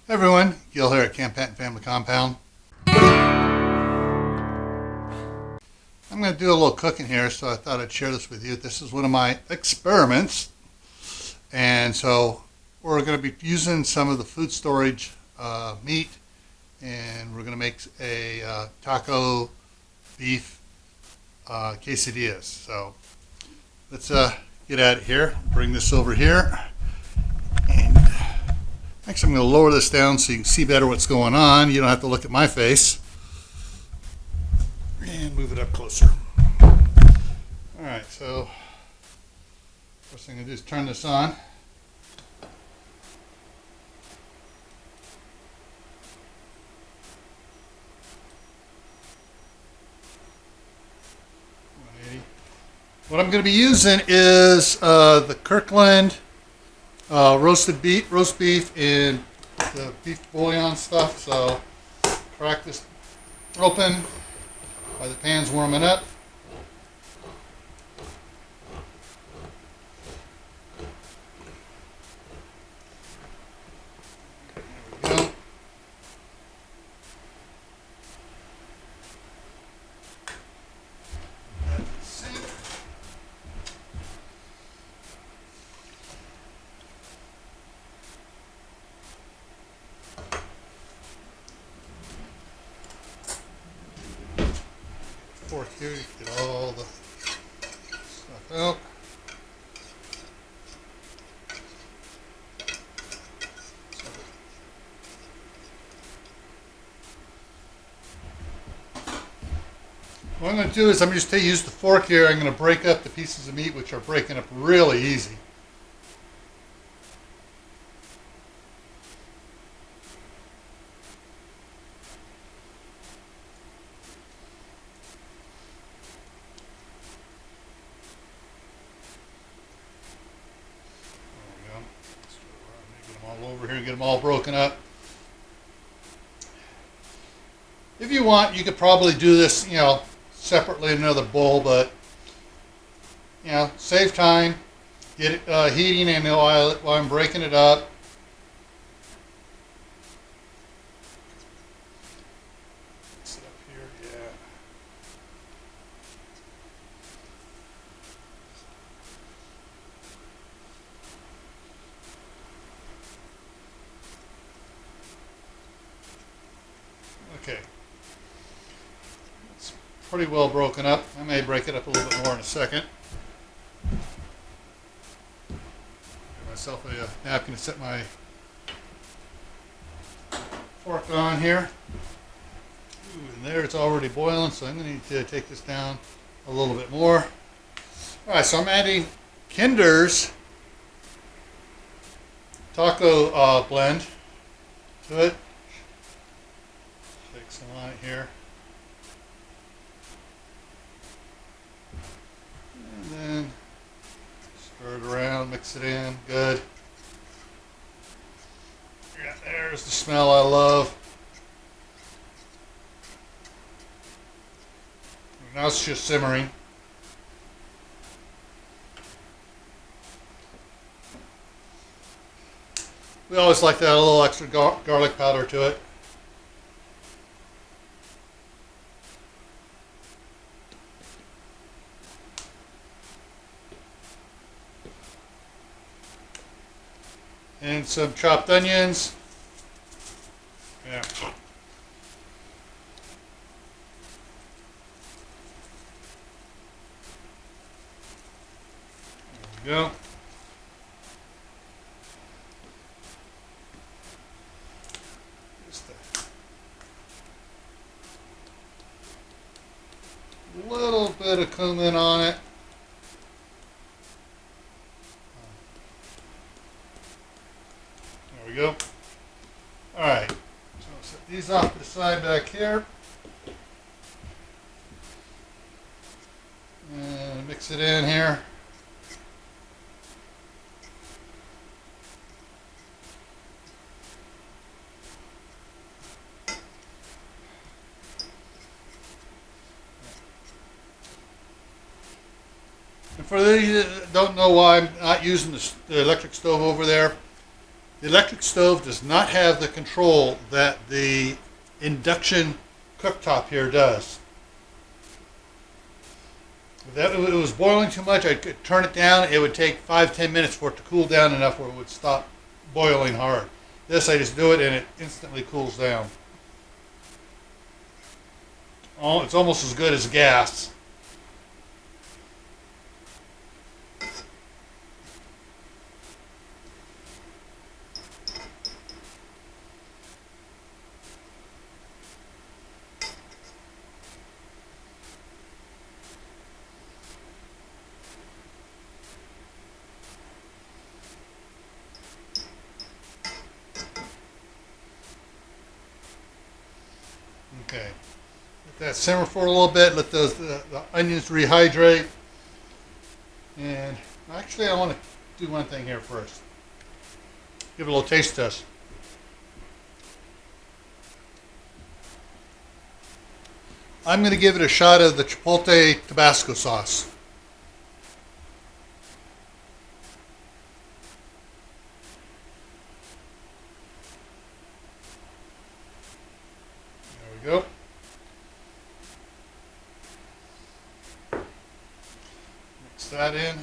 Hey everyone, Gil here at Camp Pat and Family Compound. I'm going to do a little cooking here, so I thought I'd share this with you. This is one of my experiments, and so we're going to be using some of the food storage meat, and we're going to make a taco beef quesadillas. So let's get at it here. Bring this over here. And actually, I'm going to lower this down so you can see better what's going on. You don't have to look at my face. And move it up closer. All right, so first thing I'm going to do is turn this on. What I'm going to be using is the Kirkland roast beef and the beef bouillon stuff. So crack this open while the pan's warming up. There we go. Fork here, you get all the stuff out. What I'm going to do is I'm just going to use the fork here. I'm going to break up the pieces of meat, which are breaking up really easy. All over here and get them all broken up. If you want, you could probably do this, separately in another bowl, but save time, get it heating in while I'm breaking it up. Mix it up here, yeah. Okay, it's pretty well broken up. I may break it up a little bit more in a second. Give myself a napkin to set my fork on here. Ooh, and there it's already boiling, so I'm going to need to take this down a little bit more. All right, so I'm adding Kinder's taco blend to it. Take some on it here. And then stir it around, mix it in, good. Yeah, there's the smell I love. Now it's just simmering. We always like to add a little extra garlic powder to it. And some chopped onions. Yeah. There we go. Just a little bit of cumin on it. There we go. All right, so I'll set these off to the side back here. And mix it in here. And for those that don't know why I'm not using the electric stove over there, The electric stove does not have the control that the induction cooktop here does. If it was boiling too much, I could turn it down. It would take 5-10 minutes for it to cool down enough where it would stop boiling hard. This, I just do it and it instantly cools down. Oh, it's almost as good as gas. Okay, let that simmer for a little bit. Let those the onions rehydrate. And actually, I want to do one thing here first. Give it a little taste test. I'm going to give it a shot of the Chipotle Tabasco sauce. There we go. Mix that in.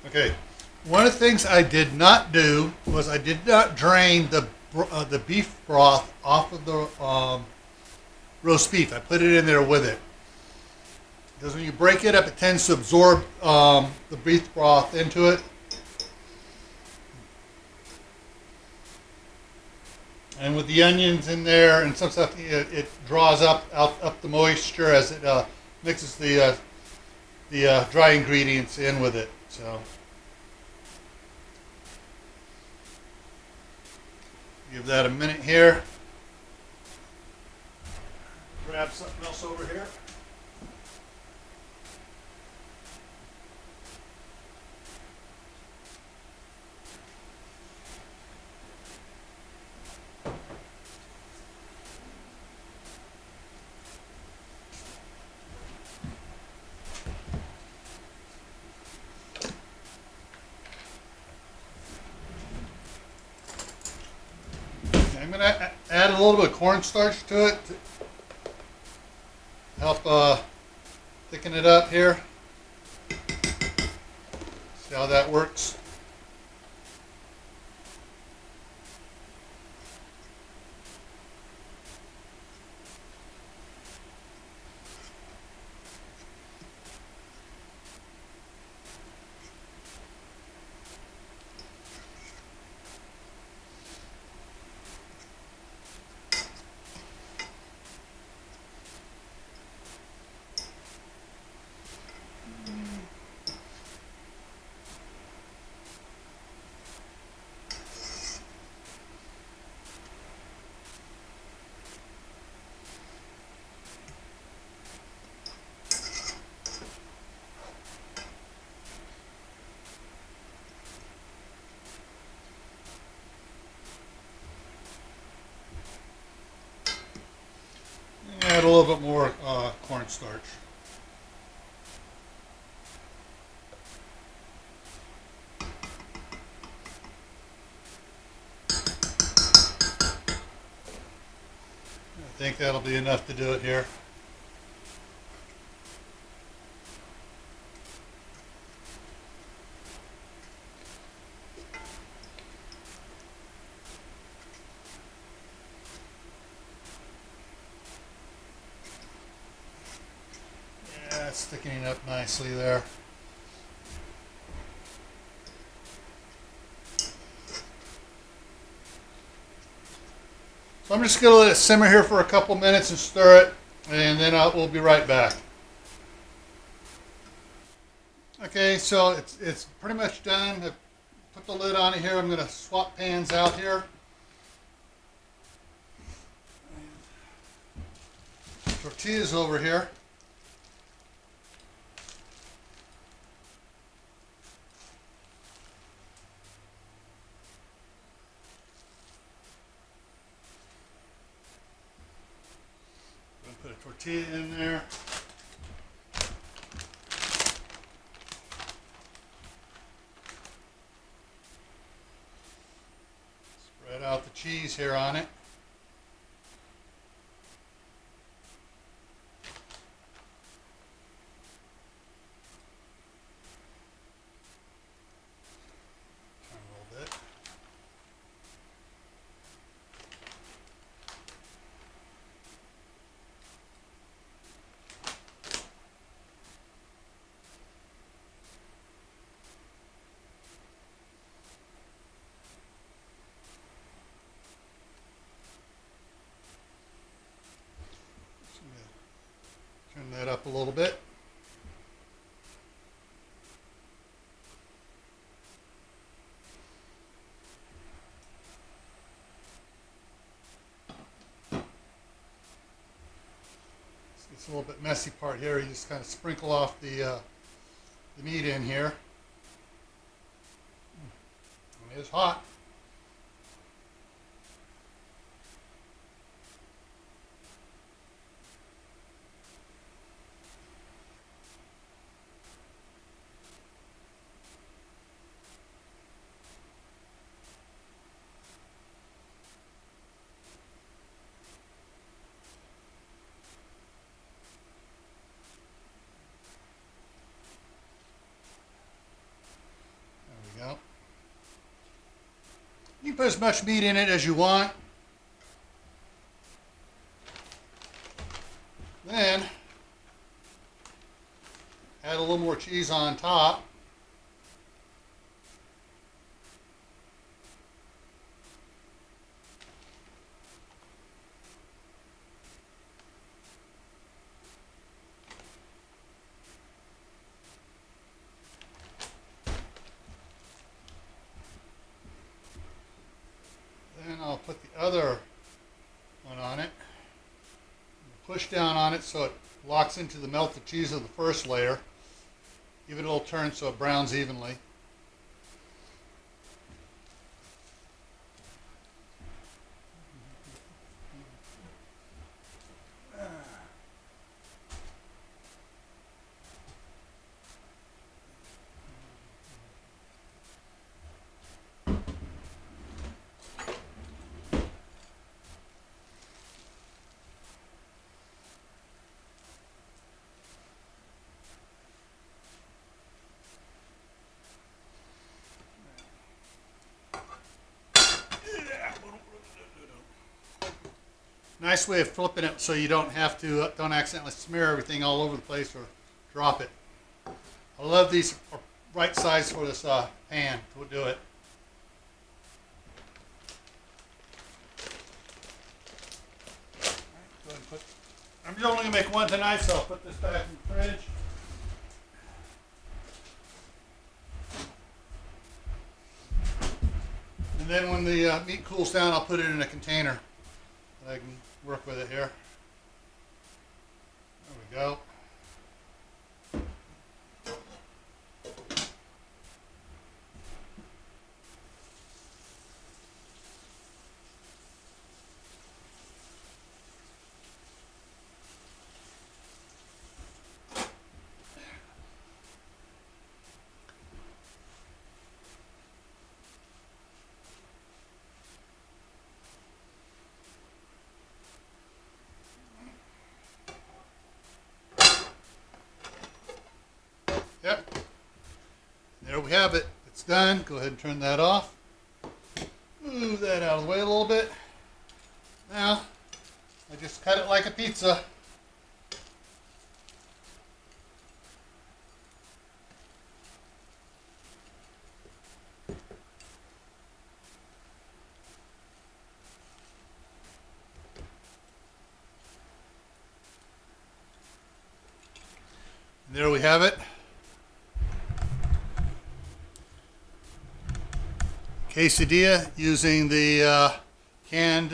Okay, one of the things I did not do was I did not drain the beef broth off of the roast beef. I put it in there with it. Because when you break it up, it tends to absorb the beef broth into it. And with the onions in there and some stuff, it draws up the moisture as it mixes the dry ingredients in with it. So give that a minute here. Grab something else over here. I'm going to add a little bit of cornstarch to it to help thicken it up here. See how that works? Add a little bit more cornstarch. I think that'll be enough to do it here. It's thickening up nicely there. So I'm just going to let it simmer here for a couple minutes and stir it, and then we'll be right back. Okay, so it's pretty much done. I've put the lid on it here. I'm going to swap pans out here. tortillas over here. I'm going to put a tortilla in there. Spread out the cheese here on it. Turn a little bit. Turn that up a little bit. It's a little bit messy part here. You just kind of sprinkle off the meat in here. It is hot. Go. You can put as much meat in it as you want. Then add a little more cheese on top. Then I'll put the other one on it. Push down on it so it locks into the melted cheese of the first layer. Give it a little turn so it browns evenly. Nice way of flipping it so you don't have to, don't accidentally smear everything all over the place or drop it. I love these right size for this pan to do it. Go ahead and put, I'm only going to make one tonight, so I'll put this back in the fridge. And then when the meat cools down, I'll put it in a container. I can work with it here. There we go. Yep. There we have it. It's done. Go ahead and turn that off. Move that out of the way a little bit. Now, I just cut it like a pizza. And there we have it. Quesadilla using the canned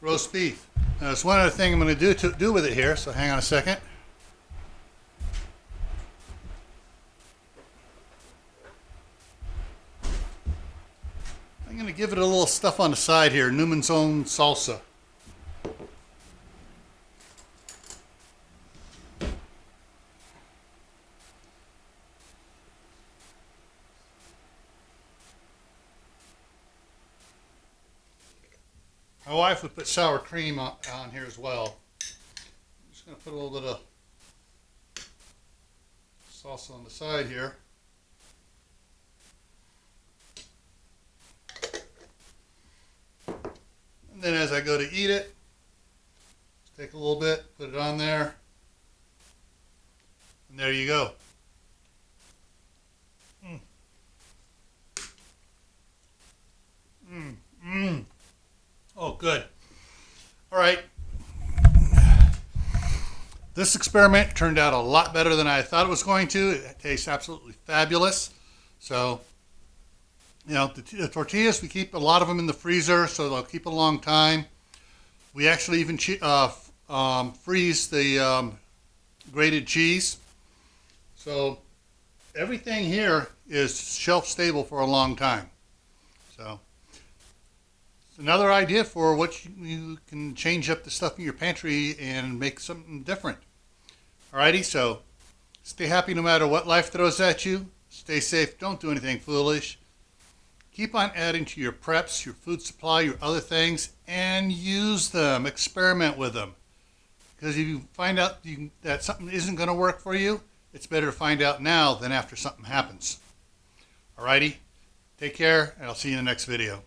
roast beef. Now, there's one other thing I'm going to do with it here, so hang on a second. I'm going to give it a little stuff on the side here, Newman's Own salsa. My wife would put sour cream on here as well. I'm just going to put a little bit of salsa on the side here. And then as I go to eat it, just take a little bit, put it on there, and there you go. Mm. Mm. Mm. Oh, good. All right. This experiment turned out a lot better than I thought it was going to. It tastes absolutely fabulous. So, you know, the tortillas, we keep a lot of them in the freezer, so they'll keep a long time. We actually even freeze the grated cheese. So everything here is shelf stable for a long time. So another idea for what you can change up the stuff in your pantry and make something different. Alrighty, so stay happy no matter what life throws at you. Stay safe, don't do anything foolish. Keep on adding to your preps, your food supply, your other things, and use them, experiment with them. Because if you find out that something isn't going to work for you, it's better to find out now than after something happens. Alrighty, take care, and I'll see you in the next video.